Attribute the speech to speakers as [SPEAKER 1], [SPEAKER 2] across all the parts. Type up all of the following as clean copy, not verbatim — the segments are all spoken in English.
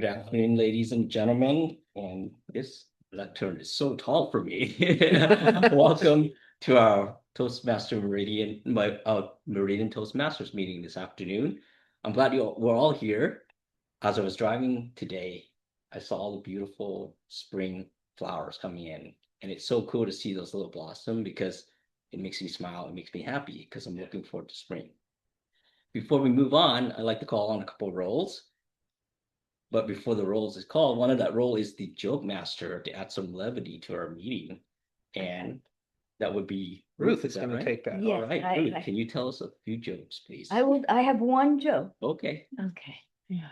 [SPEAKER 1] Good afternoon, ladies and gentlemen, and this lectern is so tall for me. Welcome to our Meridian Toastmasters meeting this afternoon. I'm glad we're all here. As I was driving today, I saw all the beautiful spring flowers coming in, and it's so cool to see those little blossom because it makes me smile, it makes me happy because I'm looking forward to spring. Before we move on, I'd like to call on a couple of roles. But before the roles is called, one of that role is the joke master to add some levity to our meeting. And that would be
[SPEAKER 2] Ruth is going to take that.
[SPEAKER 1] All right, Ruth, can you tell us a few jokes, please?
[SPEAKER 3] I have one joke.
[SPEAKER 1] Okay.
[SPEAKER 3] Okay. Yeah.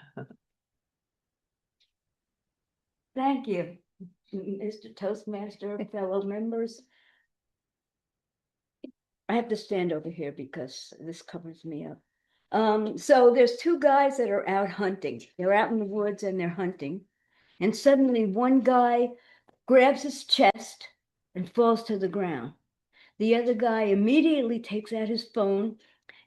[SPEAKER 3] Thank you, Mr. Toastmaster, fellow members. I have to stand over here because this covers me up. So there's two guys that are out hunting. They're out in the woods and they're hunting. And suddenly one guy grabs his chest and falls to the ground. The other guy immediately takes out his phone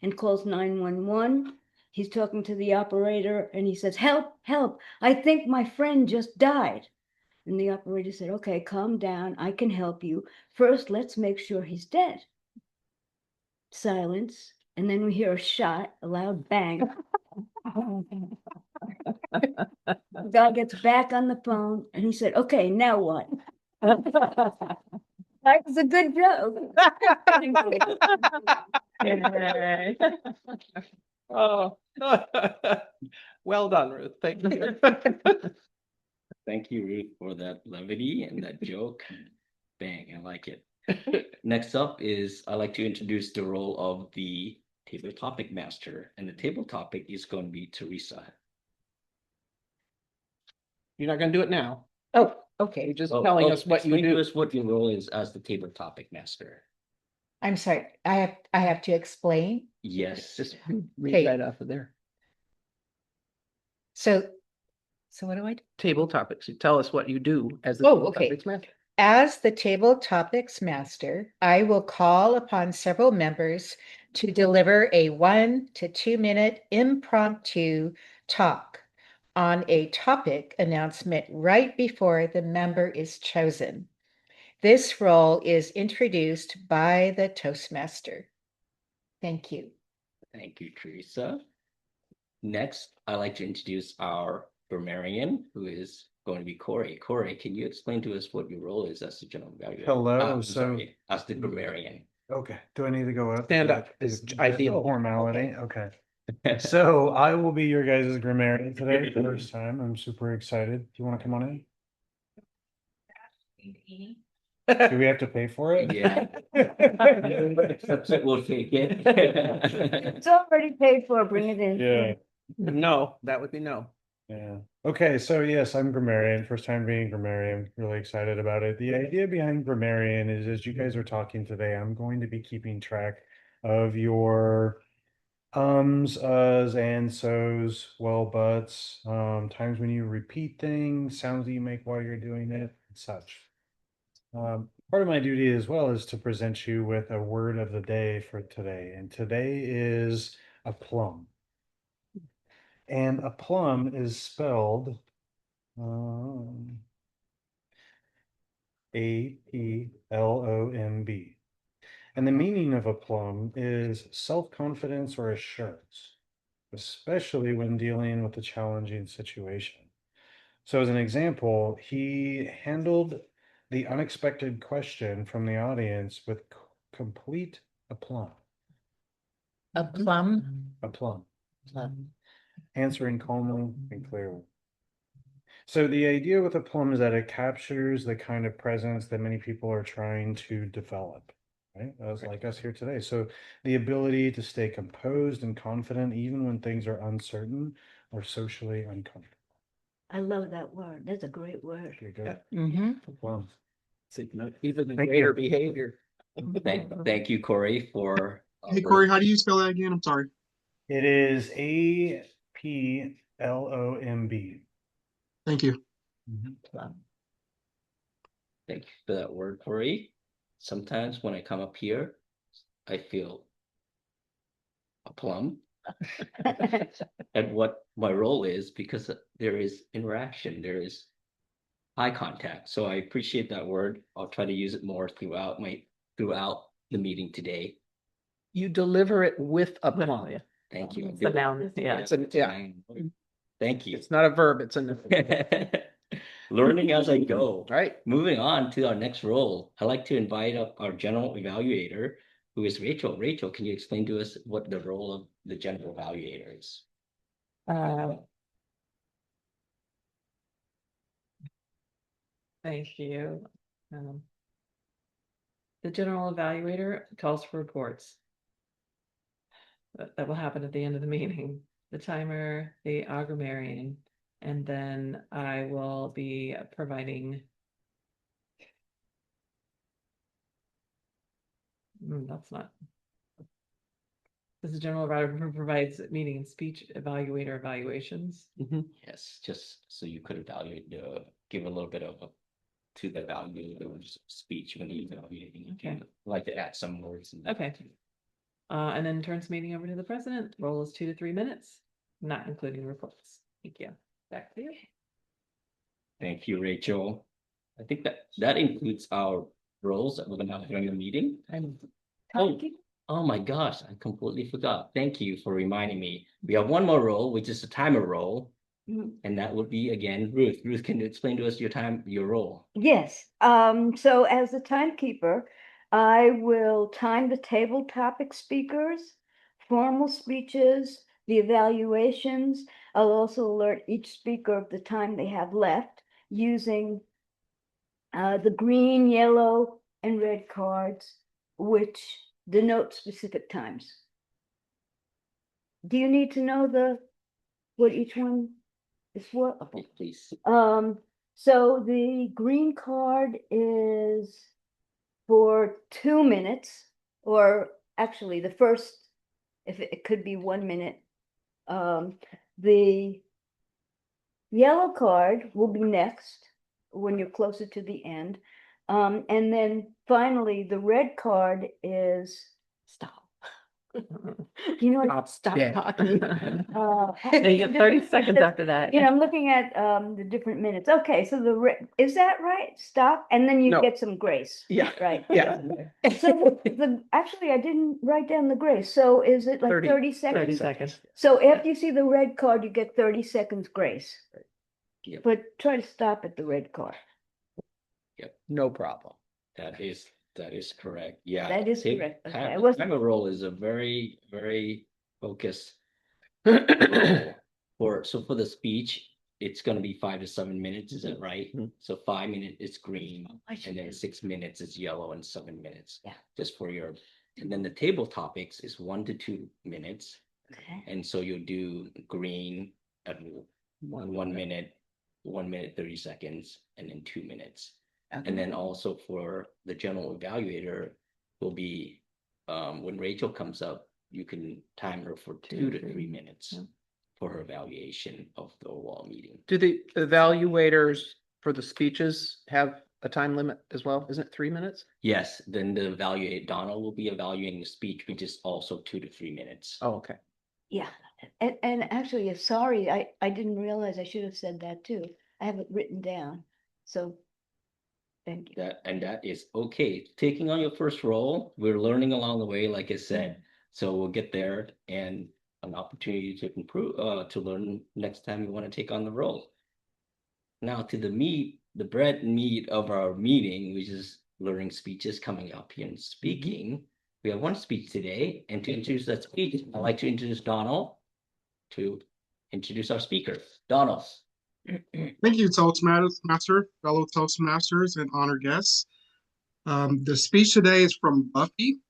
[SPEAKER 3] and calls 911. He's talking to the operator and he says, "Help, help, I think my friend just died." And the operator said, "Okay, calm down, I can help you. First, let's make sure he's dead." Silence, and then we hear a shot, a loud bang. The guy gets back on the phone and he said, "Okay, now what?" That was a good joke.
[SPEAKER 2] Oh, well done, Ruth. Thank you.
[SPEAKER 1] Thank you, Ruth, for that levity and that joke. Bang, I like it. Next up is I'd like to introduce the role of the table topic master, and the table topic is going to be Teresa.
[SPEAKER 2] You're not going to do it now.
[SPEAKER 3] Oh, okay.
[SPEAKER 2] You're just telling us what you
[SPEAKER 1] Explain
[SPEAKER 2] do.
[SPEAKER 1] to us what your role is as the table topic master.
[SPEAKER 4] I'm sorry, I have to explain.
[SPEAKER 1] Yes.
[SPEAKER 2] Just read
[SPEAKER 4] Okay.
[SPEAKER 2] right off of there.
[SPEAKER 4] So what do I do?
[SPEAKER 2] Table topics. You tell us what you do as the
[SPEAKER 4] Oh,
[SPEAKER 2] table
[SPEAKER 4] okay.
[SPEAKER 2] topics master.
[SPEAKER 4] As the table topics master, I will call upon several members to deliver a 1 to 2 minute impromptu talk on a topic announcement right before the member is chosen. This role is introduced by the Toastmaster. Thank you.
[SPEAKER 1] Thank you, Teresa. Next, I'd like to introduce our grammarian, who is going to be Corey. Corey, can you explain to us what your role is as the general evaluator?
[SPEAKER 5] Hello,
[SPEAKER 1] as the grammarian.
[SPEAKER 5] Okay, do I need to go up?
[SPEAKER 2] Stand up is ideal.
[SPEAKER 5] Formality, okay. So I will be your guys' grammarian today, the first time. I'm super excited. Do you want to come on in? Do we have to pay for it?
[SPEAKER 1] Yeah. Accepts it, we'll take it.
[SPEAKER 3] It's already paid for, bring it in.
[SPEAKER 5] Yeah,
[SPEAKER 2] No, that would be no.
[SPEAKER 5] yeah. Okay, so yes, I'm grammarian. First time being grammarian. Really excited about it. The idea behind grammarian is as you guys are talking today, I'm going to be keeping track of your ums, uhs, and so's, well, buts, times when you repeat things, sounds that you make while you're doing it, and such. Part of my duty as well is to present you with a word of the day for today. And today is a plum. And a plum is spelled A-P-L-O-M-B. And the meaning of a plum is self-confidence or assurance, especially when dealing with a challenging situation. So as an example, he handled the unexpected question from the audience with complete aplomb.
[SPEAKER 4] A plum.
[SPEAKER 5] A plum.
[SPEAKER 4] Plum.
[SPEAKER 5] Answering calmly and clearly. So the idea with a plum is that it captures the kind of presence that many people are trying to develop, right? As like us here today. So the ability to stay composed and confident even when things are uncertain or socially uncomfortable.
[SPEAKER 3] I love that word. That's a great word.
[SPEAKER 5] Okay, good.
[SPEAKER 4] Mm-hmm.
[SPEAKER 5] Plum.
[SPEAKER 2] Even the
[SPEAKER 5] Thank
[SPEAKER 2] greater
[SPEAKER 5] you.
[SPEAKER 2] behavior.
[SPEAKER 1] Thank you, Corey, for.
[SPEAKER 6] Hey Corey, how do you spell that again? I'm sorry.
[SPEAKER 5] It is A-P-L-O-M-B.
[SPEAKER 6] Thank you.
[SPEAKER 1] Thank you for that word, Corey. Sometimes when I come up here, I feel a plum. at what my role is because there is interaction, there is eye contact. So I appreciate that word. I'll try to use it more throughout the meeting today.
[SPEAKER 2] You deliver it with aplomb.
[SPEAKER 1] Thank you.
[SPEAKER 7] It's a noun, yeah.
[SPEAKER 2] It's a, yeah,
[SPEAKER 1] Thank you.
[SPEAKER 2] it's not a verb, it's a noun.
[SPEAKER 1] Learning as I go.
[SPEAKER 2] Right.
[SPEAKER 1] Moving on to our next role, I'd like to invite up our general evaluator, who is Rachel. Rachel, can you explain to us what the role of the general evaluator is?
[SPEAKER 7] Thank you. The general evaluator calls for reports. That will happen at the end of the meeting. The timer, the augmarian, and then I will be providing. That's not. This is general evaluator who provides meeting and speech evaluator evaluations.
[SPEAKER 1] Yes, just so you could evaluate, give a little bit of to the value of the speech when you evaluating.
[SPEAKER 7] Okay.
[SPEAKER 1] I'd like to add some words.
[SPEAKER 7] Okay. And then turns meeting over to the president. Roll is 2 to 3 minutes, not including reports. Thank you. Back to you.
[SPEAKER 1] Thank you, Rachel. I think that includes our roles that we're gonna have during the meeting. Oh my gosh, I completely forgot. Thank you for reminding me. We have one more role, which is a timer role. And that would be again, Ruth. Ruth, can you explain to us your role?
[SPEAKER 3] Yes, so as the timekeeper, I will time the table topic speakers, formal speeches, the evaluations. I'll also alert each speaker of the time they have left using the green, yellow, and red cards, which denote specific times. Do you need to know what each one is for? Okay.
[SPEAKER 1] Please.
[SPEAKER 3] So the green card is for 2 minutes, or actually the first, if it could be 1 minute. The yellow card will be next when you're closer to the end. And then finally, the red card is
[SPEAKER 7] Stop.
[SPEAKER 3] you know what?
[SPEAKER 7] Stop
[SPEAKER 2] Yeah.
[SPEAKER 7] talking.
[SPEAKER 3] No,
[SPEAKER 7] You get 30 seconds after that.
[SPEAKER 3] I'm looking at the different minutes. Okay, so is that right? Stop, and then you
[SPEAKER 2] No.
[SPEAKER 3] get some grace.
[SPEAKER 2] Yeah.
[SPEAKER 3] Right.
[SPEAKER 2] Yeah.
[SPEAKER 3] So actually, I didn't write down the grace. So is it like
[SPEAKER 2] 30
[SPEAKER 3] 30 seconds?
[SPEAKER 7] 30 seconds.
[SPEAKER 3] So after you see the red card, you get 30 seconds grace.
[SPEAKER 1] Yep.
[SPEAKER 3] But try to stop at the red card.
[SPEAKER 2] No problem.
[SPEAKER 1] That is correct. Yeah.
[SPEAKER 3] That is correct. Okay, I
[SPEAKER 1] Time,
[SPEAKER 3] wasn't-
[SPEAKER 1] timer role is a very, very focused role. For the speech, it's gonna be 5 to 7 minutes, is that right? So 5 minutes is green, and then 6 minutes is yellow, and 7 minutes.
[SPEAKER 3] Yeah.
[SPEAKER 1] Just for your, and then the table topics is 1 to 2 minutes,
[SPEAKER 3] Okay.
[SPEAKER 1] and so you'll do green at 1 minute, 1 minute 30 seconds, and then 2 minutes. And then also for the general evaluator will be, when Rachel comes up, you can time her for 2 to 3 minutes for her evaluation of the overall meeting.
[SPEAKER 2] Do the evaluators for the speeches have a time limit as well? Isn't it 3 minutes?
[SPEAKER 1] Yes, then the Donald will be evaluating the speech, which is also 2 to 3 minutes.
[SPEAKER 2] Oh, okay.
[SPEAKER 3] Yeah, and actually, sorry, I didn't realize I should have said that too. I have it written down, so thank you.
[SPEAKER 1] That is okay. Taking on your first role, we're learning along the way, like I said. So we'll get there, and an opportunity to improve, to learn next time we want to take on the role. Now to the bread and meat of our meeting, which is learning speeches coming up here and speaking. We have one speech today, and to introduce that speech, I'd like to introduce Donald to introduce our speaker. Donald.
[SPEAKER 6] Thank you, Toastmaster, fellow Toastmasters, and honored guests. The speech today is from Buffy,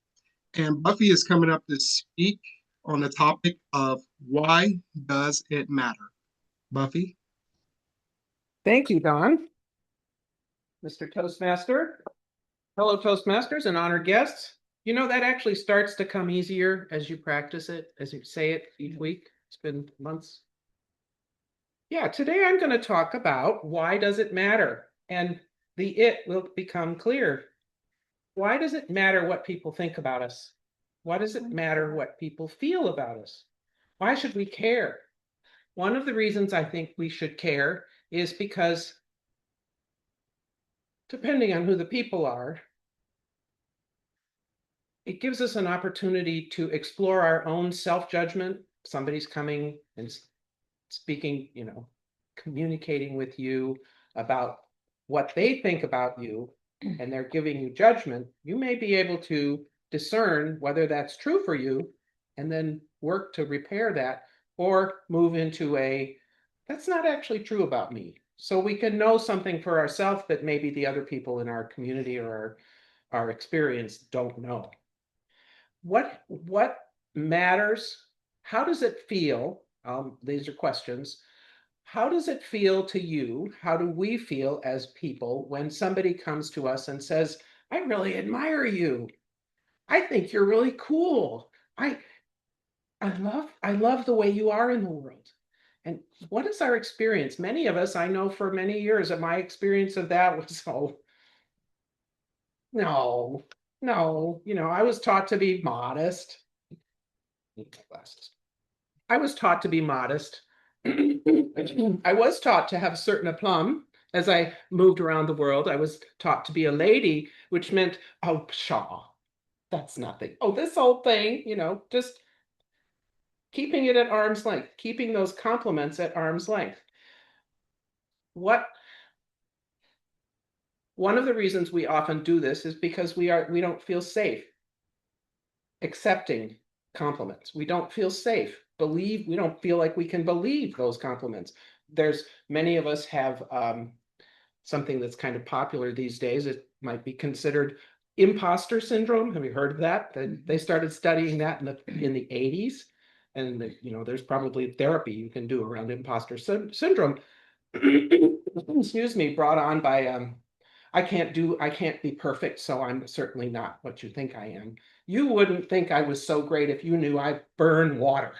[SPEAKER 6] and Buffy is coming up to speak on the topic of why does it matter? Buffy?
[SPEAKER 2] Thank you, Don. Mr. Toastmaster, fellow Toastmasters and honored guests. You know, that actually starts to come easier as you practice it, as you say it each week. It's been months. Yeah, today I'm going to talk about why does it matter? And the it will become clear. Why does it matter what people think about us? Why does it matter what people feel about us? Why should we care? One of the reasons I think we should care is because, depending on who the people are, it gives us an opportunity to explore our own self-judgment. Somebody's coming and speaking, communicating with you about what they think about you, and they're giving you judgment. You may be able to discern whether that's true for you and then work to repair that, or move into that's not actually true about me. So we can know something for ourselves that maybe the other people in our community or our experience don't know. What matters? How does it feel? These are questions. How does it feel to you? How do we feel as people when somebody comes to us and says, I really admire you. I think you're really cool. I love the way you are in the world. And what is our experience? Many of us, I know for many years, that my experience of that was, oh, no, I was taught to be modest. Glasses. I was taught to be modest. I was taught to have a certain aplomb. As I moved around the world, I was taught to be a lady, which meant, oh, pshaw, that's nothing. Oh, this old thing, just keeping it at arm's length, keeping those compliments at arm's length. One of the reasons we often do this is because we don't feel safe accepting compliments. We don't feel safe. We don't feel like we can believe those compliments. There's many of us have something that's kind of popular these days. It might be considered imposter syndrome. Have you heard of that? They started studying that in the 80s. And there's probably therapy you can do around imposter syndrome. Excuse me, brought on by I can't be perfect, so I'm certainly not what you think I am. You wouldn't think I was so great if you knew I burn water.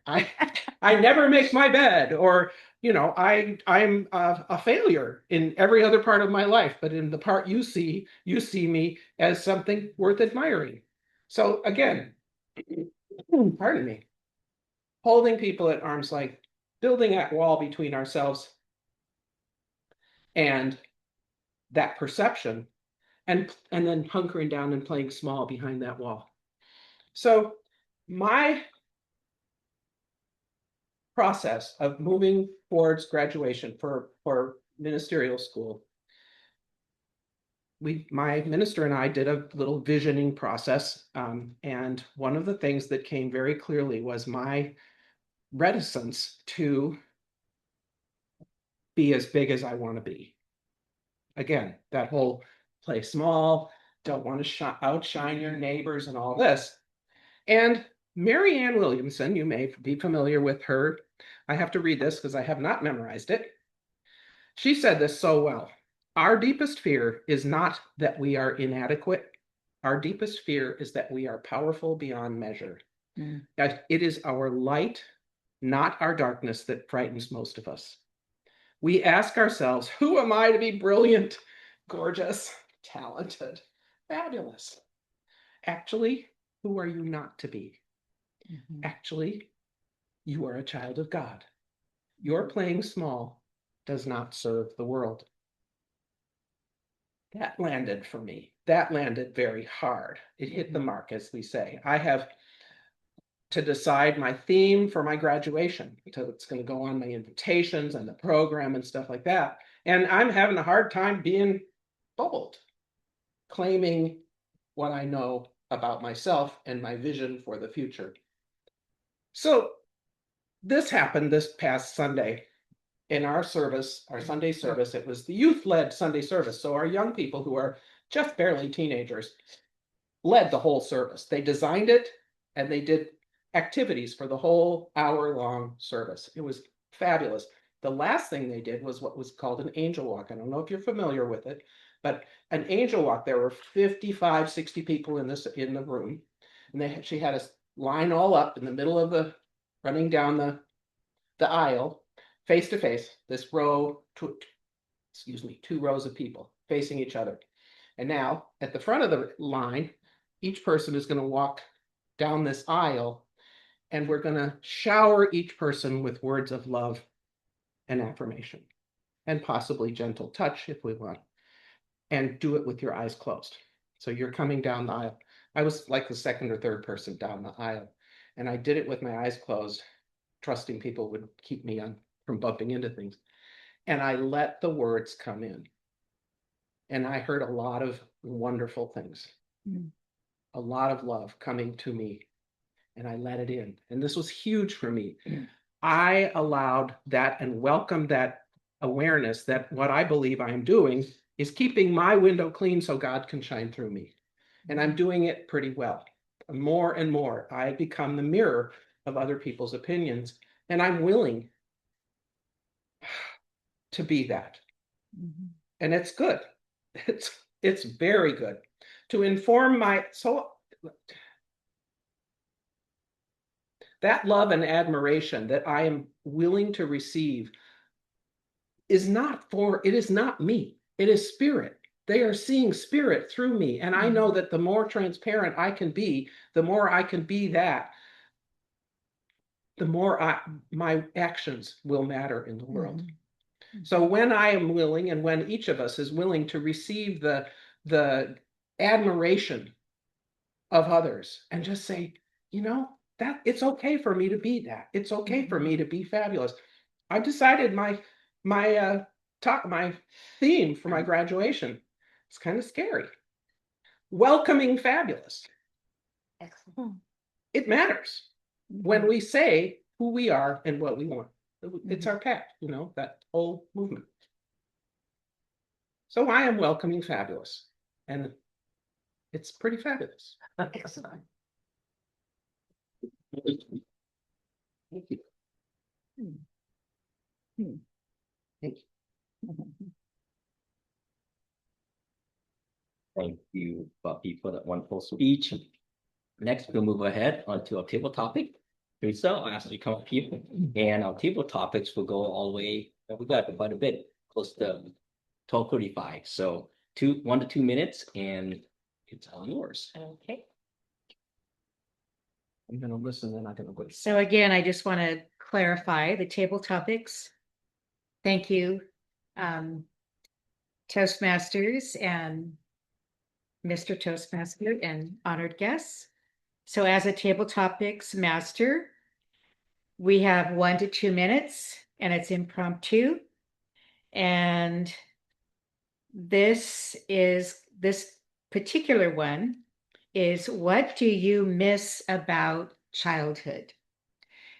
[SPEAKER 2] I never make my bed, or I'm a failure in every other part of my life, but in the part you see me as something worth admiring. So again, pardon me, holding people at arm's length, building that wall between ourselves and that perception, and then hunkering down and playing small behind that wall. So my process of moving towards graduation for ministerial school, my minister and I did a little visioning process, and one of the things that came very clearly was my reticence to be as big as I want to be. Again, that whole play small, don't want to outshine your neighbors and all this. And Marianne Williamson, you may be familiar with her. I have to read this because I have not memorized it. She said this so well. Our deepest fear is not that we are inadequate. Our deepest fear is that we are powerful beyond measure. That it is our light, not our darkness, that frightens most of us. We ask ourselves, who am I to be brilliant, gorgeous, talented, fabulous? Actually, who are you not to be? Actually, you are a child of God. Your playing small does not serve the world. That landed for me. That landed very hard. It hit the mark, as we say. I have to decide my theme for my graduation. So it's going to go on my invitations and the program and stuff like that. And I'm having a hard time being bold, claiming what I know about myself and my vision for the future. So this happened this past Sunday in our service, our Sunday service. It was the youth-led Sunday service. So our young people, who are just barely teenagers, led the whole service. They designed it and they did activities for the whole hour-long service. It was fabulous. The last thing they did was what was called an angel walk. I don't know if you're familiar with it, but an angel walk, there were 55, 60 people in the room. And she had us line all up in the middle of running down the aisle, face to face, this row, two rows of people facing each other. And now at the front of the line, each person is going to walk down this aisle And we're going to shower each person with words of love and affirmation, and possibly gentle touch if we want. And do it with your eyes closed. So you're coming down the aisle. I was like the second or third person down the aisle, and I did it with my eyes closed, trusting people would keep me from bumping into things. And I let the words come in. And I heard a lot of wonderful things, a lot of love coming to me, and I let it in. And this was huge for me. I allowed that and welcomed that awareness that what I believe I am doing is keeping my window clean so God can shine through me. And I'm doing it pretty well. More and more, I become the mirror of other people's opinions, and I'm willing to be that. And it's good. It's very good to inform that love and admiration that I am willing to receive it is not me. It is spirit. They are seeing spirit through me. And I know that the more transparent I can be, the more I can be that, the more my actions will matter in the world. So when I am willing, and when each of us is willing to receive the admiration of others and just say, that it's okay for me to be that. It's okay for me to be fabulous. I've decided my theme for my graduation. It's kind of scary. Welcoming fabulous.
[SPEAKER 3] Excellent.
[SPEAKER 2] It matters when we say who we are and what we want. It's our pact, that whole movement. So I am welcoming fabulous, and it's pretty fabulous.
[SPEAKER 3] Excellent.
[SPEAKER 1] Thank you. Thank you. Thank you, Buffy, for that wonderful speech. Next, we'll move ahead onto our table topic. Teresa, I'll ask you to come up here, and our table topics will go all the way. We got quite a bit, close to 12:35. So 1 to 2 minutes, and it's all yours.
[SPEAKER 4] Okay.
[SPEAKER 2] I'm going to listen, and I'm going to go.
[SPEAKER 4] So again, I just want to clarify the table topics. Thank you, Toastmasters and Mr. Toastmaster and honored guests. So as a table topics master, we have 1 to 2 minutes, and it's impromptu. And this particular one is, what do you miss about childhood?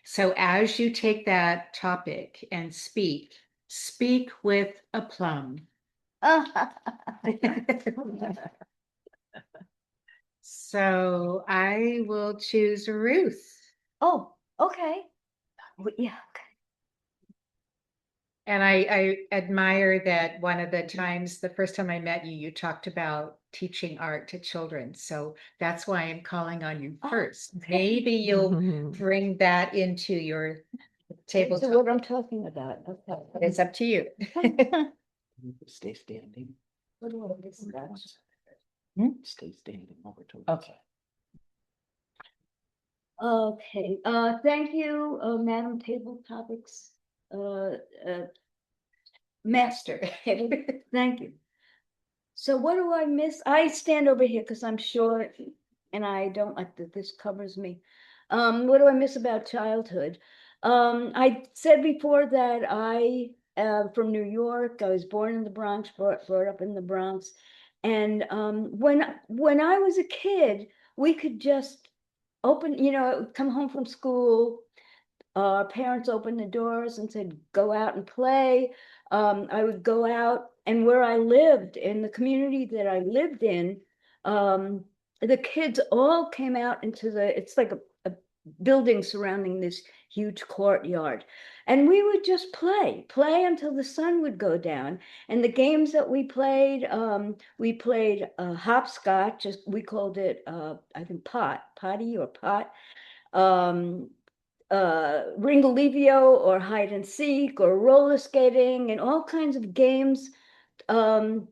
[SPEAKER 4] So as you take that topic and speak with aplomb. So I will choose Ruth.
[SPEAKER 3] Oh, okay. Yeah.
[SPEAKER 4] And I admire that one of the times, the first time I met you, you talked about teaching art to children. So that's why I'm calling on you first. Maybe you'll bring that into your table.
[SPEAKER 3] So what I'm talking about. Okay.
[SPEAKER 4] It's up to you.
[SPEAKER 2] Stay standing.
[SPEAKER 3] What do I miss about?
[SPEAKER 2] Stay standing over to.
[SPEAKER 4] Okay.
[SPEAKER 3] Okay, thank you, Madam Table Topics, Master. Thank you. So what do I miss? I stand over here because I'm short and I don't like that this covers me. What do I miss about childhood? I said before that I am from New York. I was born in the Bronx, brought up in the Bronx. And when I was a kid, we could just open, come home from school. Our parents opened the doors and said, go out and play. I would go out, and where I lived, in the community that I lived in, the kids all came out into it's like a building surrounding this huge courtyard. And we would just play until the sun would go down. And the games that we played hopscotch, we called it, I think potty or pot, Ringalivio or hide and seek or roller skating and all kinds of games until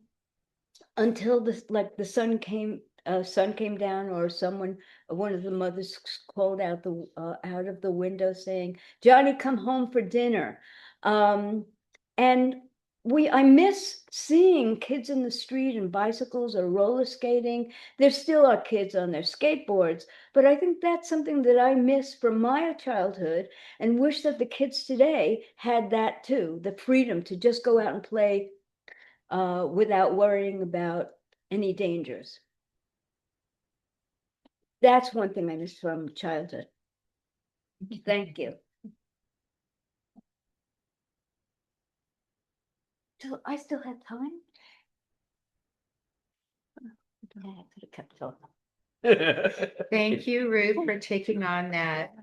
[SPEAKER 3] the sun came sun came down, or one of the mothers called out of the window saying, "Johnny, come home for dinner." And I miss seeing kids in the street and bicycles or roller skating. There still are kids on their skateboards, but I think that's something that I miss from my childhood and wish that the kids today had that too, the freedom to just go out and play without worrying about any dangers. That's one thing I miss from childhood. Thank you. So I still have time? Yeah, I could have kept talking.
[SPEAKER 4] Thank you, Ruth, for taking on that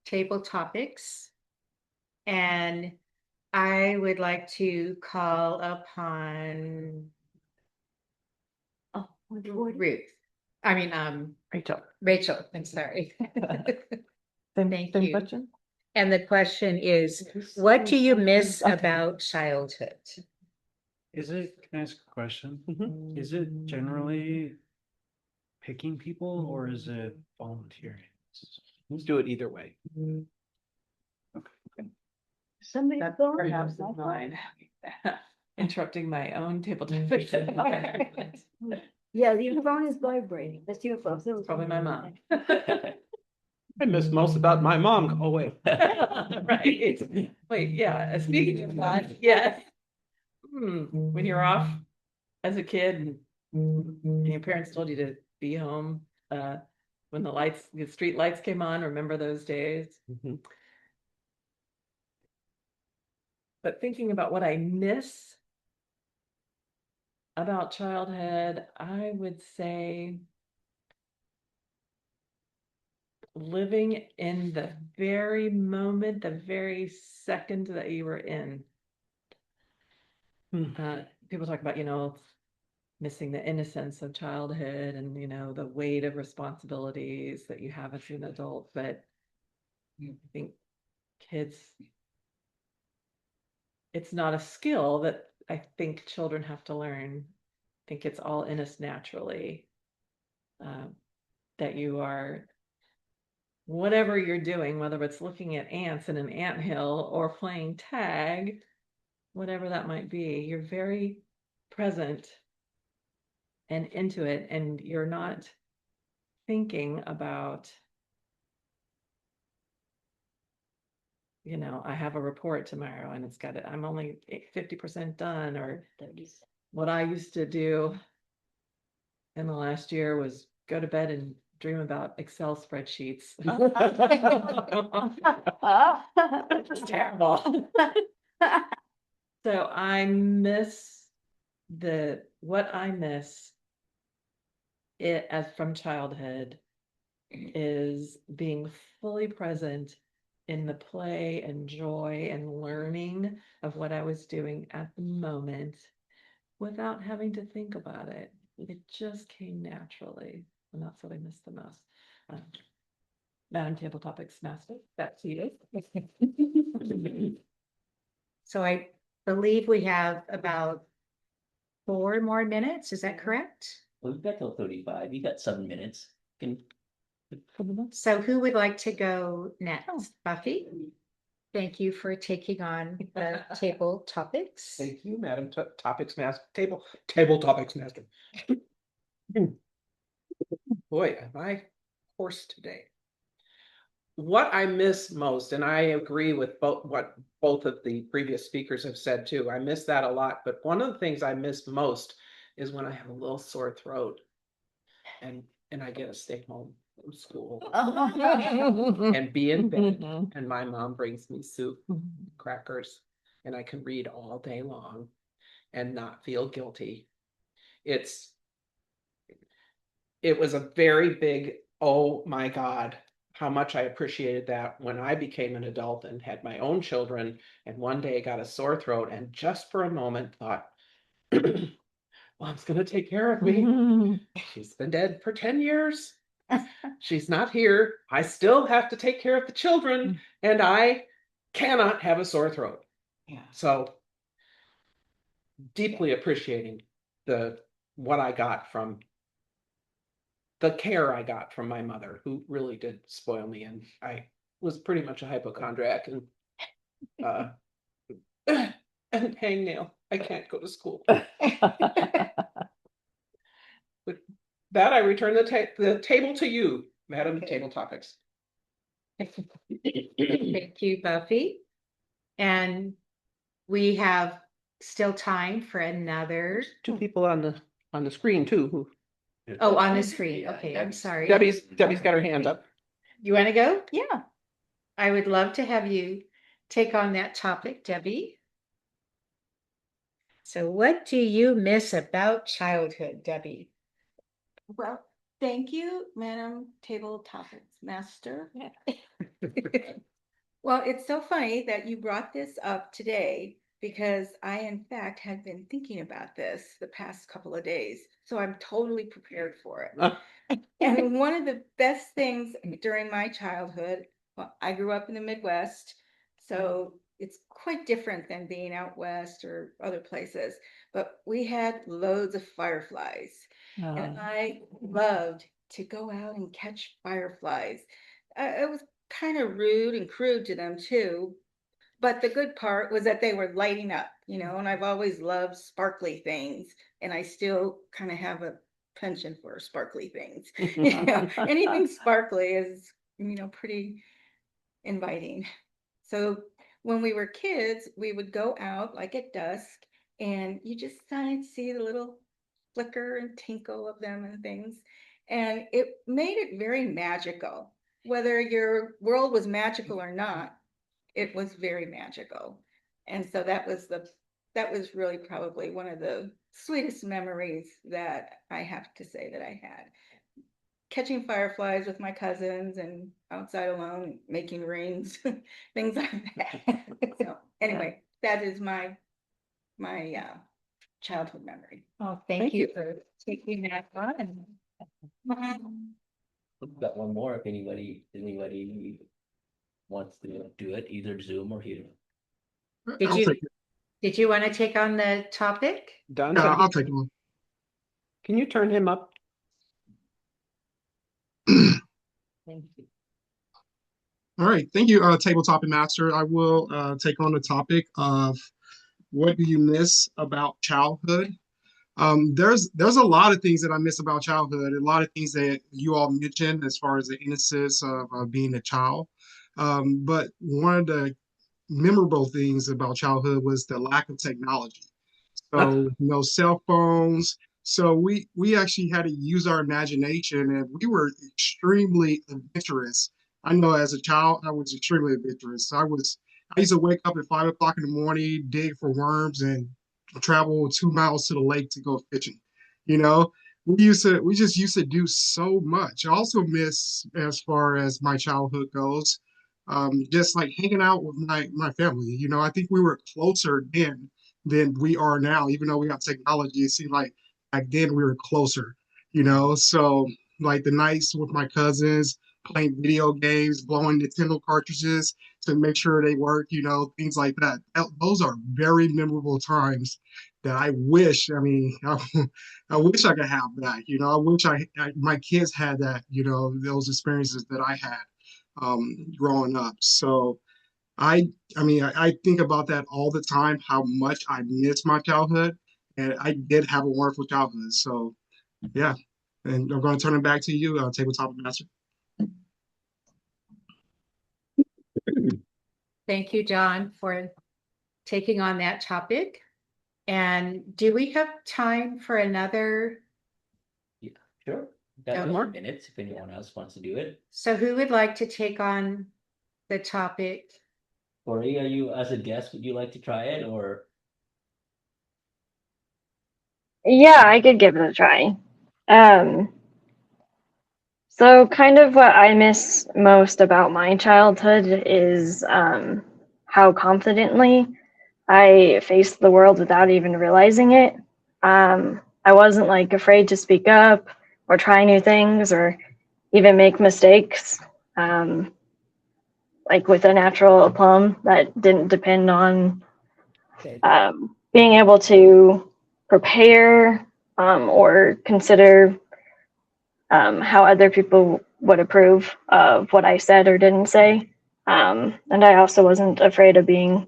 [SPEAKER 4] table topics. And I would like to call upon
[SPEAKER 3] Oh,
[SPEAKER 4] Ruth. I mean, Rachel, I'm sorry. Thank
[SPEAKER 7] Same
[SPEAKER 4] you.
[SPEAKER 7] question?
[SPEAKER 4] And the question is, what do you miss about childhood?
[SPEAKER 5] Can I ask a question?
[SPEAKER 7] Mhm.
[SPEAKER 5] Is it generally picking people or is it volunteering?
[SPEAKER 2] Let's do it either way.
[SPEAKER 3] Somebody
[SPEAKER 7] That's
[SPEAKER 3] phone?
[SPEAKER 7] perhaps is mine. Interrupting my own table topics.
[SPEAKER 3] Yeah, your phone is vibrating. That's your phone. So
[SPEAKER 7] Probably my mom.
[SPEAKER 2] I miss most about my mom. Oh, wait.
[SPEAKER 7] Right. Wait, yeah, speaking of that, yes. When you're off as a kid and your parents told you to be home, when the street lights came on, remember those days?
[SPEAKER 2] Mhm.
[SPEAKER 7] But thinking about what I miss about childhood, I would say living in the very moment, the very second that you were in. People talk about, missing the innocence of childhood and, the weight of responsibilities that you have as an adult. But I think kids, it's not a skill that I think children have to learn. I think it's all in us naturally. That you are, whatever you're doing, whether it's looking at ants in an anthill or playing tag, whatever that might be, you're very present and into it, and you're not thinking about, I have a report tomorrow and I'm only 50% done, or what I used to do in the last year was go to bed and dream about Excel spreadsheets. It's terrible. So I miss what I miss it as from childhood is being fully present in the play and joy and learning of what I was doing at the moment without having to think about it. It just came naturally, and that's what I miss the most. Madam Table Topics Master, back to you.
[SPEAKER 4] So I believe we have about 4 more minutes. Is that correct?
[SPEAKER 1] Well, we've got till 35. You got 7 minutes.
[SPEAKER 4] So who would like to go next? Buffy? Thank you for taking on the table topics.
[SPEAKER 2] Thank you, Madam Topics Master. Table Topics Master. Boy, am I hoarse today. What I miss most, and I agree with what both of the previous speakers have said too, I miss that a lot. But one of the things I miss most is when I have a little sore throat and I get to stay home from school and be in bed, and my mom brings me soup, crackers, and I can read all day long and not feel guilty. It was a very big, oh my God, how much I appreciated that when I became an adult and had my own children, and one day got a sore throat and just for a moment thought, Mom's gonna take care of me. She's been dead for 10 years. She's not here. I still have to take care of the children, and I cannot have a sore throat.
[SPEAKER 4] Yeah.
[SPEAKER 2] So deeply appreciating what I got from the care I got from my mother, who really did spoil me, and I was pretty much a hypochondriac and and hangnail. I can't go to school. With that, I return the table to you, Madam Table Topics.
[SPEAKER 4] Thank you, Buffy. And we have still time for another.
[SPEAKER 2] Two people on the screen too. Who
[SPEAKER 4] Oh, on the screen. Okay, I'm sorry.
[SPEAKER 2] Debbie's got her hand up.
[SPEAKER 4] You want to go?
[SPEAKER 3] Yeah.
[SPEAKER 4] I would love to have you take on that topic, Debbie. So what do you miss about childhood, Debbie?
[SPEAKER 8] Well, thank you, Madam Table Topics Master. Well, it's so funny that you brought this up today because I, in fact, had been thinking about this the past couple of days. So I'm totally prepared for it. And one of the best things during my childhood, well, I grew up in the Midwest, so it's quite different than being out west or other places. But we had loads of fireflies. And I loved to go out and catch fireflies. It was kind of rude and crude to them too. But the good part was that they were lighting up, and I've always loved sparkly things. And I still kind of have a penchant for sparkly things. Anything sparkly is, pretty inviting. So when we were kids, we would go out like at dusk and you just kind of see the little flicker and tinkle of them and things. And it made it very magical. Whether your world was magical or not, it was very magical. And so that was really probably one of the sweetest memories that I have to say that I had. Catching fireflies with my cousins and outside alone, making rings, things like that. So anyway, that is my childhood memory.
[SPEAKER 4] Oh, thank you for taking that on.
[SPEAKER 1] We've got one more if anybody wants to do it, either Zoom or here.
[SPEAKER 4] Did you want to take on the topic?
[SPEAKER 2] Don,
[SPEAKER 6] Yeah, I'll take one.
[SPEAKER 2] can you turn him up?
[SPEAKER 4] Thank you.
[SPEAKER 6] All right, thank you, Table Topic Master. I will take on the topic of what do you miss about childhood? There's a lot of things that I miss about childhood, a lot of things that you all mentioned as far as the innocence of being a child. But one of the memorable things about childhood was the lack of technology. So no cell phones. So we actually had to use our imagination, and we were extremely adventurous. I know as a child, I was extremely adventurous. I used to wake up at 5 o'clock in the morning, dig for worms, and travel 2 miles to the lake to go fishing. You know, we just used to do so much. I also miss, as far as my childhood goes, just like hanging out with my family. I think we were closer then than we are now. Even though we got technology, it seemed like back then we were closer. So like the nights with my cousins, playing video games, blowing Nintendo cartridges to make sure they work, things like that. Those are very memorable times that I wish, I wish I could have that, I wish my kids had that, those experiences that I had growing up. So I think about that all the time, how much I miss my childhood, and I did have a wonderful childhood. So yeah, and I'm going to turn it back to you, Tabletop Master.
[SPEAKER 4] Thank you, John, for taking on that topic. And do we have time for another?
[SPEAKER 1] Yeah, sure. Got
[SPEAKER 4] more
[SPEAKER 1] minutes if anyone else wants to do it.
[SPEAKER 4] So who would like to take on the topic?
[SPEAKER 1] Corey, are you as a guest? Would you like to try it or?
[SPEAKER 9] Yeah, I could give it a try. So kind of what I miss most about my childhood is how confidently I faced the world without even realizing it. I wasn't like afraid to speak up or try new things or even make mistakes. Like with a natural aplomb that didn't depend on being able to prepare or consider how other people would approve of what I said or didn't say. And I also wasn't afraid of being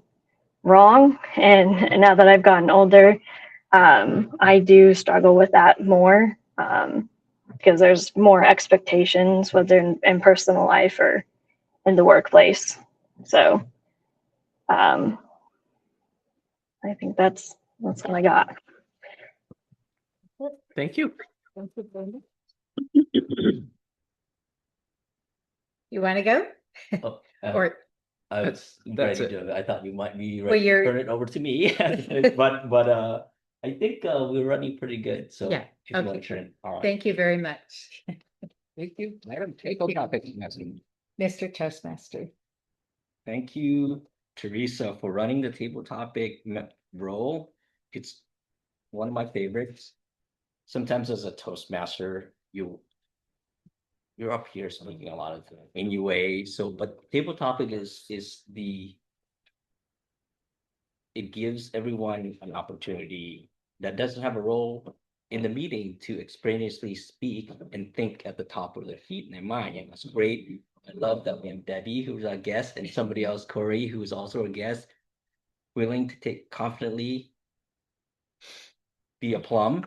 [SPEAKER 9] wrong. And now that I've gotten older, I do struggle with that more because there's more expectations, whether in personal life or in the workplace. So I think that's all I got.
[SPEAKER 2] Thank you.
[SPEAKER 4] You want to go?
[SPEAKER 1] Oh,
[SPEAKER 4] Or
[SPEAKER 1] I was
[SPEAKER 2] That's
[SPEAKER 1] ready
[SPEAKER 2] it.
[SPEAKER 1] to. I thought you might be
[SPEAKER 4] Well,
[SPEAKER 1] ready to
[SPEAKER 4] you're-
[SPEAKER 1] turn it over to me, but I think we're running pretty good. So
[SPEAKER 4] Yeah,
[SPEAKER 1] if you want
[SPEAKER 4] okay.
[SPEAKER 1] to turn, all right.
[SPEAKER 4] thank you very much,
[SPEAKER 2] Thank you. Madam Table Topic.
[SPEAKER 4] Mr. Toastmaster.
[SPEAKER 1] Thank you, Teresa, for running the table topic role. It's one of my favorites. Sometimes as a Toastmaster, you're up here speaking a lot of anyway. So, but table topic is it gives everyone an opportunity that doesn't have a role in the meeting to extraneously speak and think at the top of their feet and their mind. And that's great. I love that we have Debbie, who's our guest, and somebody else, Corey, who is also a guest, willing to take confidently be a plum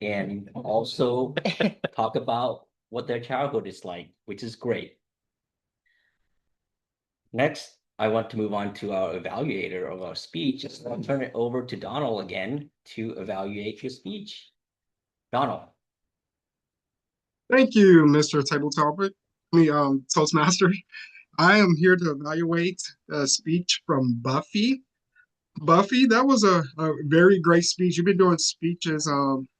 [SPEAKER 1] and also talk about what their childhood is like, which is great. Next, I want to move on to our evaluator of our speech. So I'll turn it over to Donald again to evaluate your speech. Donald.
[SPEAKER 6] Thank you, Mr. Table Topic. Toastmaster. I am here to evaluate a speech from Buffy. Buffy, that was a very great speech. You've been doing speeches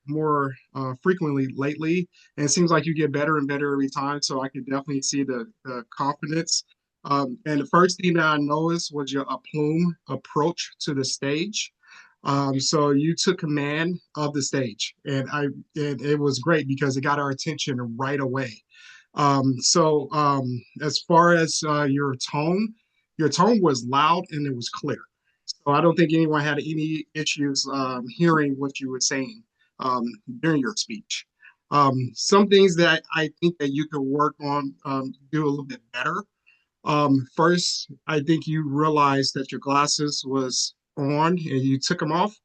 [SPEAKER 6] more frequently lately, and it seems like you get better and better every time. So I could definitely see the confidence. And the first thing that I noticed was your plume approach to the stage. So you took command of the stage, and it was great because it got our attention right away. As far as your tone was loud and it was clear. So I don't think anyone had any issues hearing what you were saying um, during your speech. Some things that I think that you could work on, do a little bit better. First, I think you realized that your glasses was on and you took them off.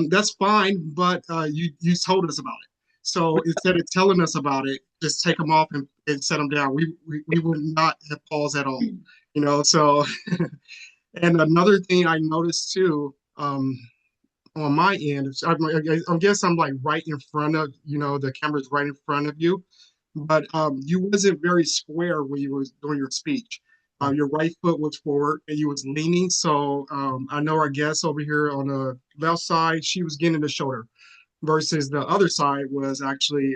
[SPEAKER 6] That's fine, but you told us about it. So instead of telling us about it, just take them off and set them down. We would not have paused at all, you know. So, and another thing I noticed too, on my end, I guess I'm like right in front of, the camera's right in front of you, but you wasn't very square when you was doing your speech. Your right foot was forward and you was leaning. So I know our guest over here on the left side, she was getting the shoulder versus the other side was actually,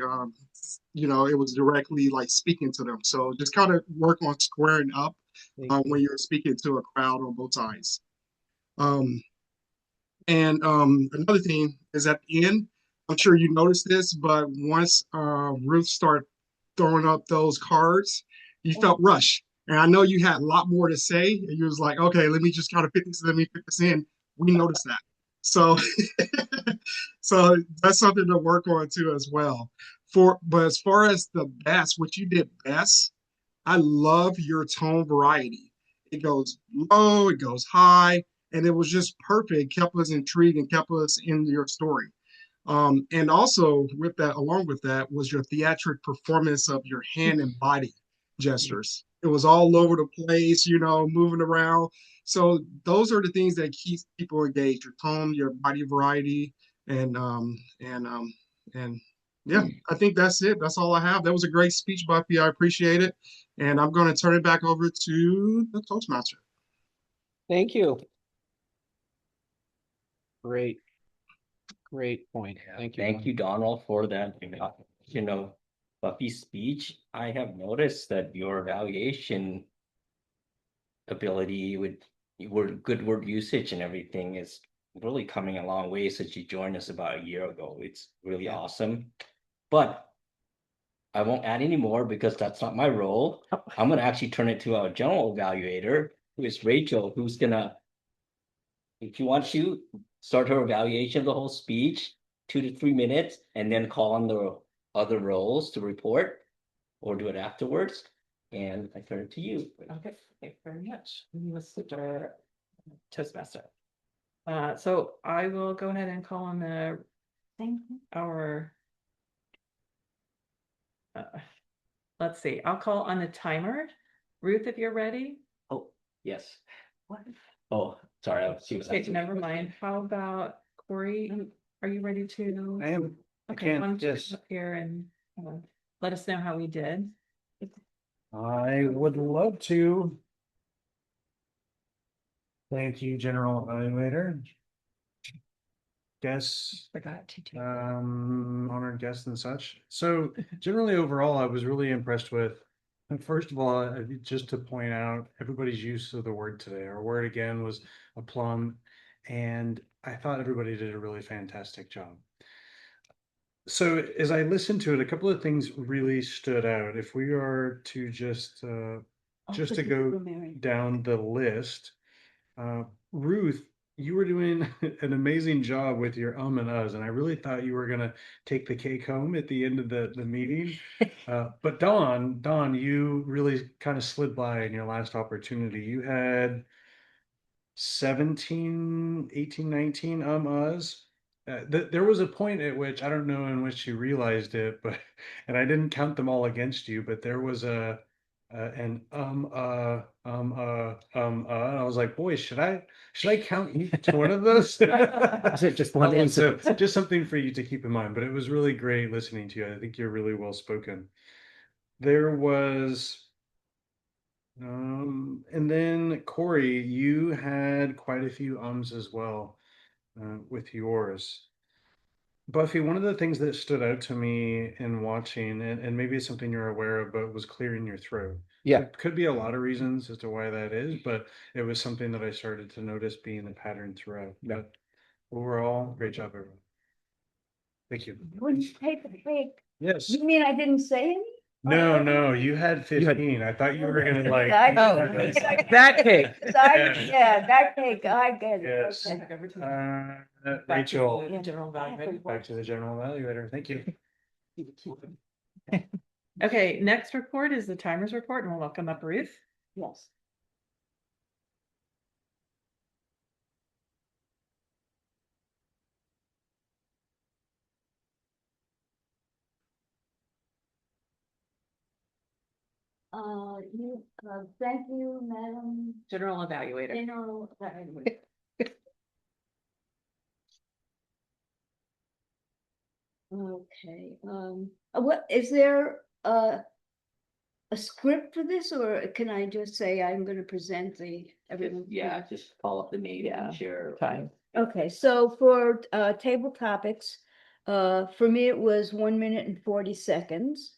[SPEAKER 6] it was directly like speaking to them. So just kind of work on squaring up when you're speaking to a crowd on both sides. Um, and another thing is at the end, I'm sure you noticed this, but once Ruth started throwing up those cards, you felt rushed. And I know you had a lot more to say, and you was like, okay, let me just kind of let me fit this in. We noticed that. So so that's something to work on too as well. But as far as the best, what you did best, I love your tone variety. It goes low, it goes high, and it was just perfect. Kept us intrigued and kept us in your story. And also with that, along with that, was your theatric performance of your hand and body gestures. It was all over the place, moving around. So those are the things that keep people engaged: your tone, your body variety, and yeah, I think that's it. That's all I have. That was a great speech, Buffy. I appreciate it. And I'm going to turn it back over to the Toastmaster.
[SPEAKER 2] Thank you. Great point. Thank you.
[SPEAKER 1] Thank you, Donald, for that. Buffy's speech. I have noticed that your evaluation ability with good word usage and everything is really coming a long way since you joined us about a year ago. It's really awesome. But I won't add any more because that's not my role. I'm going to actually turn it to our general evaluator, who is Rachel, who's going to, if you want to, start her evaluation of the whole speech, 2 to 3 minutes, and then call on the other roles to report or do it afterwards. And I turn it to you.
[SPEAKER 7] Okay, thank you very much. Mr. Toastmaster. So I will go ahead and call on
[SPEAKER 3] Thank you.
[SPEAKER 7] our. Let's see, I'll call on the timer. Ruth, if you're ready.
[SPEAKER 1] Oh, yes.
[SPEAKER 3] What?
[SPEAKER 1] Oh, sorry. She was
[SPEAKER 7] Okay,
[SPEAKER 1] asking.
[SPEAKER 7] never mind. How about Corey? Are you ready to?
[SPEAKER 5] I am. I
[SPEAKER 7] Okay, why
[SPEAKER 5] can,
[SPEAKER 7] don't you
[SPEAKER 5] yes.
[SPEAKER 7] come up here and let us know how we did.
[SPEAKER 5] I would love to. Thank you, General Evaluator. Guests,
[SPEAKER 7] Forgot to do.
[SPEAKER 5] honored guests and such. So generally overall, I was really impressed with, and first of all, just to point out everybody's use of the word today. Our word again was aplomb, and I thought everybody did a really fantastic job. So as I listened to it, a couple of things really stood out. If we are to just to go down the list, Ruth, you were doing an amazing job with your and uhs, and I really thought you were gonna take the cake home at the end of the meeting. But Dawn, you really kind of slid by in your last opportunity. You had 17, 18, 19 uhs. There was a point at which I don't know in which you realized it, but and I didn't count them all against you, but there was an and I was like, boy, should I count each one of those?
[SPEAKER 1] Is it just one
[SPEAKER 5] So
[SPEAKER 1] incident?
[SPEAKER 5] just something for you to keep in mind. But it was really great listening to you. I think you're really well spoken. There was. And then Corey, you had quite a few ums as well with yours. Buffy, one of the things that stood out to me in watching, and maybe it's something you're aware of, but was clearing your throat.
[SPEAKER 1] Yeah.
[SPEAKER 5] It could be a lot of reasons as to why that is, but it was something that I started to notice being a pattern throughout.
[SPEAKER 1] Yeah.
[SPEAKER 5] But overall, great job, everyone. Thank you.
[SPEAKER 3] Wouldn't you take the cake?
[SPEAKER 5] Yes.
[SPEAKER 3] You mean I didn't say any?
[SPEAKER 5] No, you had
[SPEAKER 1] You had-
[SPEAKER 5] 15. I thought you were gonna like.
[SPEAKER 1] That cake.
[SPEAKER 3] Yeah, that cake, I get it.
[SPEAKER 5] Yes.
[SPEAKER 3] Okay.
[SPEAKER 5] Rachel,
[SPEAKER 7] General evaluator.
[SPEAKER 5] back to the general evaluator. Thank you.
[SPEAKER 7] Okay, next report is the timers report, and we'll welcome up Ruth.
[SPEAKER 3] Yes. Thank you, Madam
[SPEAKER 7] General evaluator.
[SPEAKER 3] General Evaluator. Okay, what, is there a script for this, or can I just say I'm gonna present everyone?
[SPEAKER 1] Yeah, just call up the name and share.
[SPEAKER 7] Time.
[SPEAKER 3] Okay, so for table topics, for me, it was 1 minute and 40 seconds.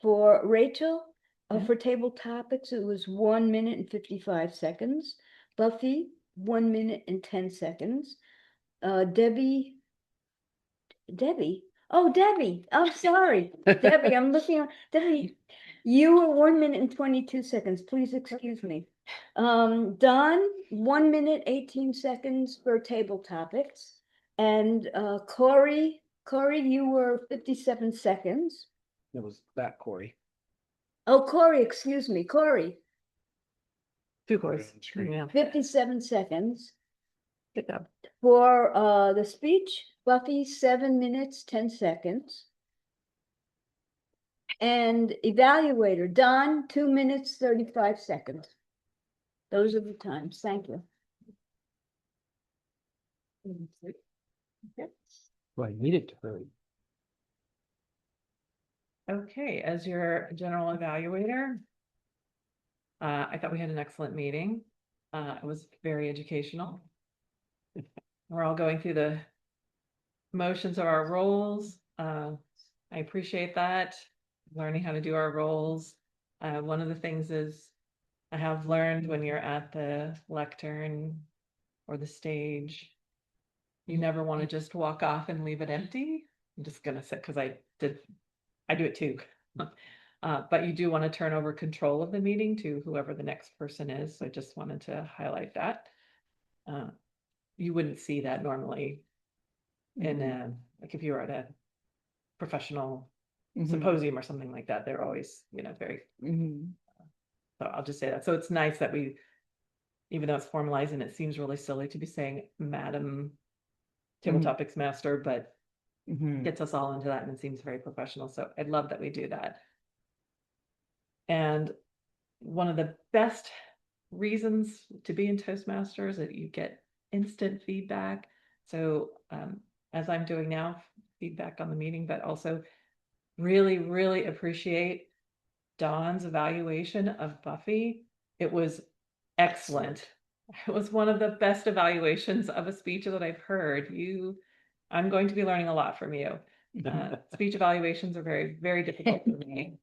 [SPEAKER 3] For Rachel,
[SPEAKER 7] Yeah.
[SPEAKER 3] for table topics, it was 1 minute and 55 seconds. Buffy, 1 minute and 10 seconds. Debbie, I'm sorry. Debbie, I'm looking at, Debbie, you were 1 minute and 22 seconds. Please excuse me. Don, 1 minute, 18 seconds for table topics. And Corey, you were 57 seconds.
[SPEAKER 1] It was that Corey.
[SPEAKER 3] Oh, Corey, excuse me, Corey,
[SPEAKER 7] Two course.
[SPEAKER 5] Screen.
[SPEAKER 7] Yeah.
[SPEAKER 3] 57 seconds.
[SPEAKER 7] Good job.
[SPEAKER 3] For the speech, Buffy, 7 minutes, 10 seconds. And evaluator, Don, 2 minutes, 35 seconds. Those are the times. Thank you.
[SPEAKER 1] Well, I needed to hurry.
[SPEAKER 7] Okay, as your general evaluator, I thought we had an excellent meeting. It was very educational. We're all going through the motions of our roles. I appreciate that, learning how to do our roles. One of the things is I have learned when you're at the lectern or the stage, you never want to just walk off and leave it empty. I'm just gonna say, because I do it too. But you do want to turn over control of the meeting to whoever the next person is. So I just wanted to highlight that. You wouldn't see that normally in like if you were at a professional
[SPEAKER 4] Mhm.
[SPEAKER 7] symposium or something like that, they're always, very,
[SPEAKER 4] Mhm.
[SPEAKER 7] so I'll just say that. So it's nice that we, even though it's formalized and it seems really silly to be saying Madam Table
[SPEAKER 4] Mhm.
[SPEAKER 7] Topics Master, but
[SPEAKER 4] Mhm.
[SPEAKER 7] gets us all into that and it seems very professional. So I love that we do that. And one of the best reasons to be in Toastmasters is that you get instant feedback. So as I'm doing now, feedback on the meeting, but also really, really appreciate Dawn's evaluation of Buffy. It was excellent. It was one of the best evaluations of a speech that I've heard. I'm going to be learning a lot from you. Speech evaluations are very, very difficult for me.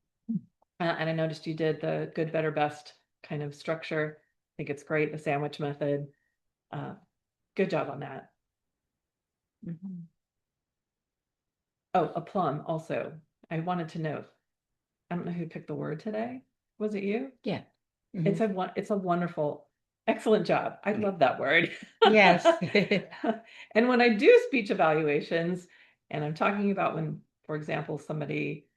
[SPEAKER 7] And I noticed you did the good, better, best kind of structure. I think it's great, the sandwich method. Good job on that. Oh, a plum also. I wanted to note. I don't know who picked the word today. Was it you?
[SPEAKER 4] Yeah.
[SPEAKER 7] It's a wonderful, excellent job. I love that word.
[SPEAKER 4] Yes.
[SPEAKER 7] And when I do speech evaluations, and I'm talking about when, for example, somebody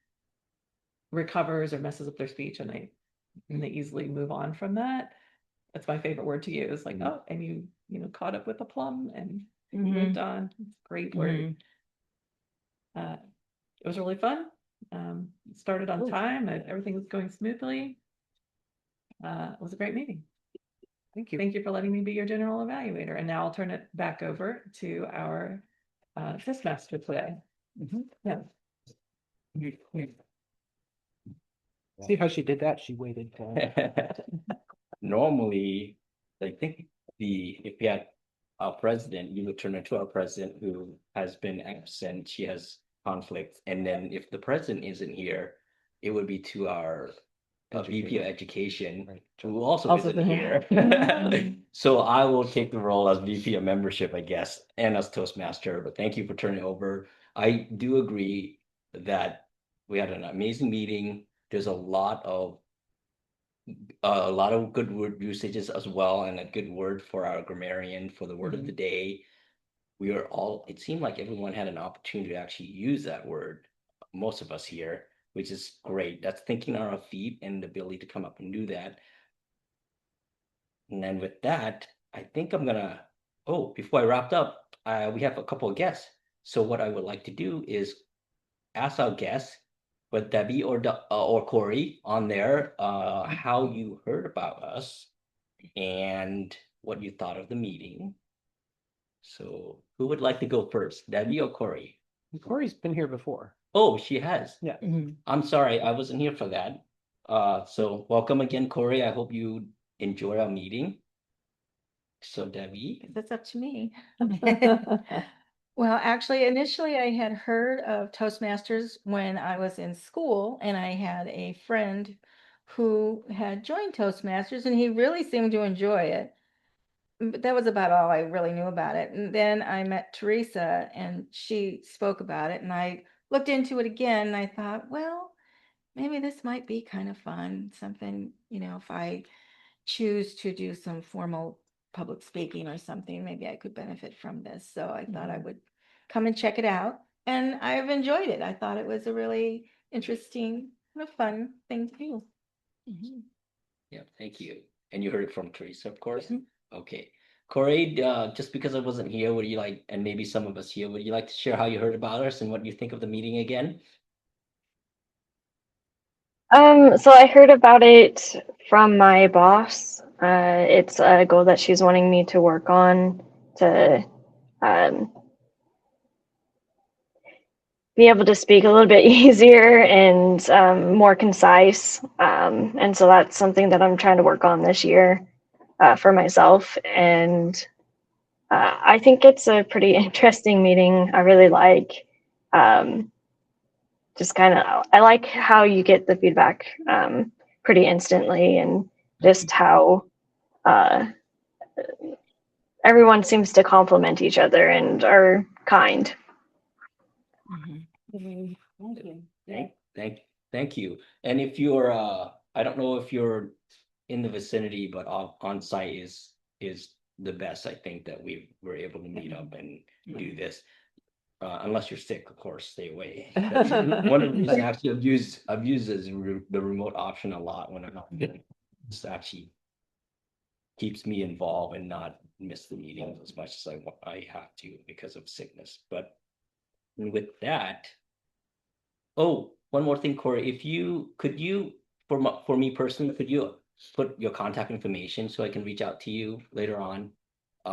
[SPEAKER 7] recovers or messes up their speech and they easily move on from that. That's my favorite word to use. Like, oh, and you caught up with a plum and you moved on. It's a great word. It was really fun. It started on time and everything was going smoothly. It was a great meeting.
[SPEAKER 2] Thank you.
[SPEAKER 7] Thank you for letting me be your general evaluator. And now I'll turn it back over to our Toastmaster today. Yeah.
[SPEAKER 2] See how she did that? She waited.
[SPEAKER 1] Normally, I think if we had our president, you would turn it to our president who has been absent. She has conflicts, and then if the president isn't here, it would be to our VP of Education, who also isn't here. So I will take the role as VP of Membership, I guess, and as Toastmaster. But thank you for turning over. I do agree that we had an amazing meeting. There's a lot of good word usages as well, and a good word for our grammarian for the word of the day. It seemed like everyone had an opportunity to actually use that word, most of us here, which is great. That's thinking on our feet and the ability to come up and do that. And then with that, I think before I wrapped up, we have a couple of guests. So what I would like to do is ask our guests, but Debbie or Corey on there, how you heard about us and what you thought of the meeting. So who would like to go first, Debbie or Corey?
[SPEAKER 2] Corey's been here before.
[SPEAKER 1] Oh, she has.
[SPEAKER 2] Yeah.
[SPEAKER 1] I'm sorry, I wasn't here for that. So welcome again, Corey. I hope you enjoy our meeting. So Debbie.
[SPEAKER 8] That's up to me. Well, actually, initially I had heard of Toastmasters when I was in school, and I had a friend who had joined Toastmasters, and he really seemed to enjoy it. But that was about all I really knew about it. And then I met Teresa, and she spoke about it, and I looked into it again, and I thought, well, maybe this might be kind of fun, something, if I choose to do some formal public speaking or something, maybe I could benefit from this. So I thought I would come and check it out. And I've enjoyed it. I thought it was a really interesting, kind of fun thing to do.
[SPEAKER 1] Yeah, thank you. And you heard it from Teresa, of course. Okay. Corey, just because I wasn't here, would you like, and maybe some of us here, would you like to share how you heard about us and what you think of the meeting again?
[SPEAKER 9] So I heard about it from my boss. It's a goal that she's wanting me to work on to be able to speak a little bit easier and more concise. And so that's something that I'm trying to work on this year for myself. And I think it's a pretty interesting meeting. I really like I like how you get the feedback pretty instantly, and just how everyone seems to compliment each other and are kind.
[SPEAKER 1] Thank you. And if you're, I don't know if you're in the vicinity, but on site is the best. I think that we were able to meet up and do this. Unless you're sick, of course, stay away. But one of the reasons actually I've used the remote option a lot when I'm not feeling. This actually keeps me involved and not miss the meetings as much as I have to because of sickness. But with that, oh, one more thing, Corey, if you could you for me personally, could you put your contact information so I can reach out to you later on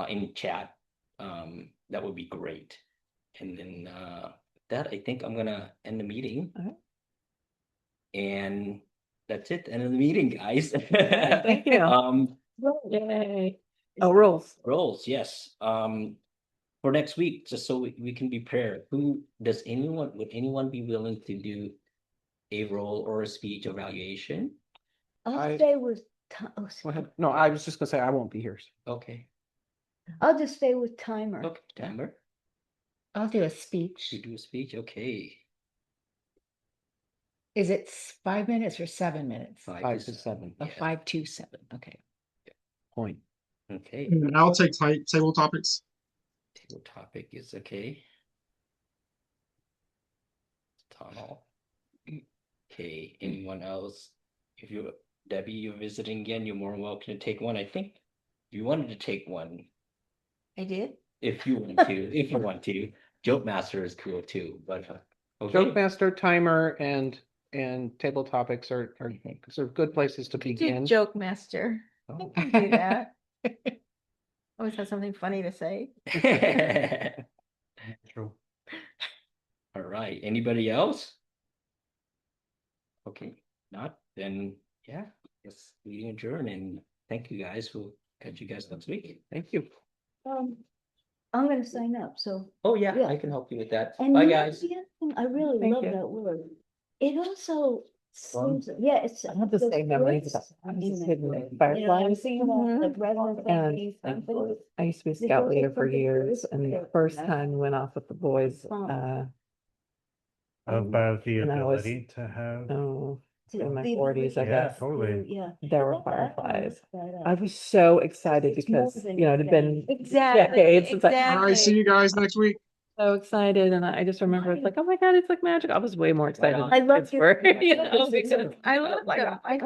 [SPEAKER 1] in chat? That would be great. And then that I think I'm gonna end the meeting.
[SPEAKER 7] All right.
[SPEAKER 1] And that's it, end of the meeting, guys.
[SPEAKER 7] Thank you. Yay. Oh, rules.
[SPEAKER 1] Yes. For next week, just so we can be prepared. Would anyone be willing to do a role or a speech evaluation?
[SPEAKER 2] I-
[SPEAKER 3] I'll stay with, oh,
[SPEAKER 2] Go ahead. No, I was just gonna say I won't be here.
[SPEAKER 1] Okay.
[SPEAKER 3] I'll just stay with timer.
[SPEAKER 1] Okay, timer.
[SPEAKER 4] I'll do a speech.
[SPEAKER 1] You do a speech, okay.
[SPEAKER 4] Is it 5 minutes or 7 minutes?
[SPEAKER 2] 5 to 7.
[SPEAKER 4] Oh,
[SPEAKER 1] Yeah.
[SPEAKER 4] 5 to 7. Okay.
[SPEAKER 2] Point.
[SPEAKER 1] Okay.
[SPEAKER 6] And I'll take table topics.
[SPEAKER 1] Table topic is okay. Tunnel. Okay, anyone else? If you, Debbie, you're visiting again, you're more than welcome to take one. I think you wanted to take one.
[SPEAKER 8] I did.
[SPEAKER 1] If you want to, if you want to. Joke Master is cool too, but okay.
[SPEAKER 2] Joke Master, timer, and table topics are good places to
[SPEAKER 8] Do
[SPEAKER 2] begin.
[SPEAKER 8] Joke Master.
[SPEAKER 2] Oh.
[SPEAKER 8] I can do that. Always have something funny to say.
[SPEAKER 5] True.
[SPEAKER 1] All right, anybody else? Okay, not, then, yeah, yes, we adjourn, and thank you guys. We'll catch you guys next week.
[SPEAKER 2] Thank you.
[SPEAKER 3] I'm gonna sign up, so.
[SPEAKER 1] Oh, yeah,
[SPEAKER 3] Yeah.
[SPEAKER 1] I can help you with that.
[SPEAKER 3] And
[SPEAKER 1] Bye,
[SPEAKER 3] you know,
[SPEAKER 1] guys.
[SPEAKER 3] the other thing, I really
[SPEAKER 7] Thank
[SPEAKER 3] love
[SPEAKER 7] you.
[SPEAKER 3] that word. It also
[SPEAKER 7] Well,
[SPEAKER 3] seems, yeah, it's.
[SPEAKER 7] I have the
[SPEAKER 3] those
[SPEAKER 7] same memories
[SPEAKER 3] words
[SPEAKER 7] about I was
[SPEAKER 3] in
[SPEAKER 7] just
[SPEAKER 3] it.
[SPEAKER 7] hidden
[SPEAKER 3] You know,
[SPEAKER 7] fireflies.
[SPEAKER 3] I'm thinking about the Redlands
[SPEAKER 7] And
[SPEAKER 3] Company, something.
[SPEAKER 7] I used to be a
[SPEAKER 3] They
[SPEAKER 7] scout
[SPEAKER 3] go
[SPEAKER 7] leader
[SPEAKER 3] from
[SPEAKER 7] for
[SPEAKER 3] the
[SPEAKER 7] years,
[SPEAKER 3] first
[SPEAKER 7] and the
[SPEAKER 3] to
[SPEAKER 7] first
[SPEAKER 3] the
[SPEAKER 7] time went off with the boys.
[SPEAKER 5] About the
[SPEAKER 7] And I was-
[SPEAKER 5] ability to have.
[SPEAKER 7] In my
[SPEAKER 3] the
[SPEAKER 7] 40s, I
[SPEAKER 3] ability
[SPEAKER 5] Yeah,
[SPEAKER 7] guess.
[SPEAKER 5] totally.
[SPEAKER 3] Yeah.
[SPEAKER 7] There were
[SPEAKER 3] I love that.
[SPEAKER 7] fireflies.
[SPEAKER 3] But,
[SPEAKER 7] I was so excited
[SPEAKER 3] It's more
[SPEAKER 7] because,
[SPEAKER 3] than
[SPEAKER 7] you know, it had been
[SPEAKER 8] Exactly.
[SPEAKER 7] decades since
[SPEAKER 6] All right, see you guys next week.
[SPEAKER 7] so excited, and I just remember it's like, oh my God, it's like magic. I was way more excited.
[SPEAKER 1] on.
[SPEAKER 7] than
[SPEAKER 3] I love
[SPEAKER 7] kids
[SPEAKER 3] your-
[SPEAKER 7] were, you know, because
[SPEAKER 8] I love
[SPEAKER 7] oh my
[SPEAKER 8] them.
[SPEAKER 7] God.
[SPEAKER 8] I